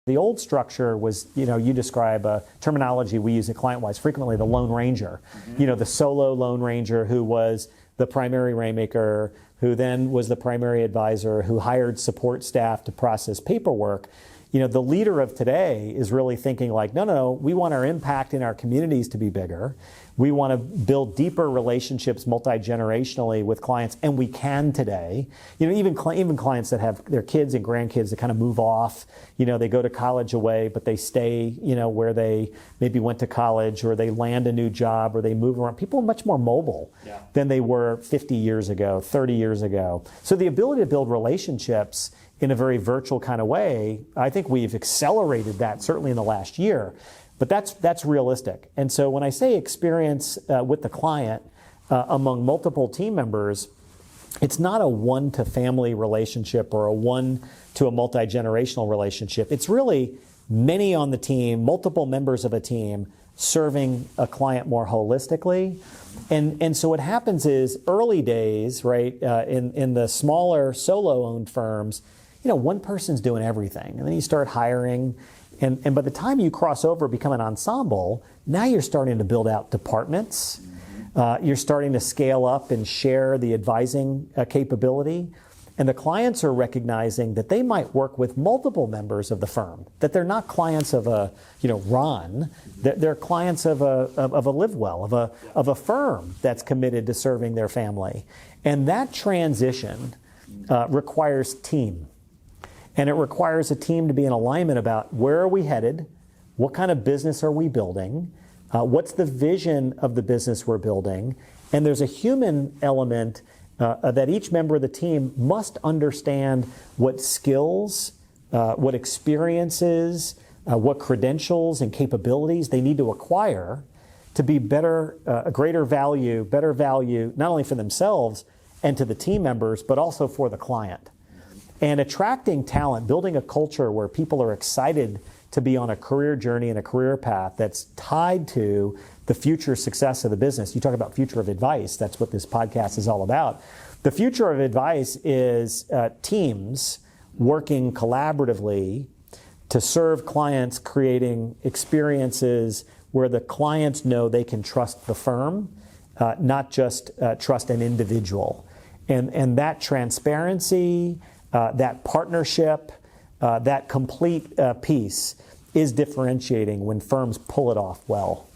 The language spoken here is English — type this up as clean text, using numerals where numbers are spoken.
The old structure was, you describe a terminology we use at ClientWise frequently, the Lone Ranger. The solo Lone Ranger who was the primary rainmaker, who then was the primary advisor, who hired support staff to process paperwork. The leader of today is really thinking like, no, we want our impact in our communities to be bigger. We want to build deeper relationships multi-generationally with clients, and we can today. Even clients that have their kids and grandkids that kind of move off, they go to college away, but they stay, where they maybe went to college, or they land a new job, or they move around. People are much more mobile than they were 50 years ago, 30 years ago. So the ability to build relationships in a very virtual kind of way, I think we've accelerated that certainly in the last year. But that's realistic. And so when I say experience with the client among multiple team members, it's not a one-to-family relationship or a one-to-a multi-generational relationship. It's really many on the team, multiple members of a team, serving a client more holistically. And so what happens is early days, right, in the smaller solo-owned firms, one person's doing everything. And then you start hiring. And by the time you cross over, become an ensemble, now you're starting to build out departments. You're starting to scale up and share the advising capability. And the clients are recognizing that they might work with multiple members of the firm, that they're not clients of a, Ron, they're clients of a LiveWell, of a firm that's committed to serving their family. And that transition requires team. And it requires a team to be in alignment about where are we headed, what kind of business are we building, what's the vision of the business we're building, and there's a human element that each member of the team must understand what skills, what experiences, what credentials and capabilities they need to acquire to be better, better value, not only for themselves and to the team members, but also for the client. And attracting talent, building a culture where people are excited to be on a career journey and a career path that's tied to the future success of the business. You talk about future of advice. That's what this podcast is all about. The future of advice is teams working collaboratively to serve clients, creating experiences where the clients know they can trust the firm, not just trust an individual. And that transparency, that partnership, that complete piece is differentiating when firms pull it off well.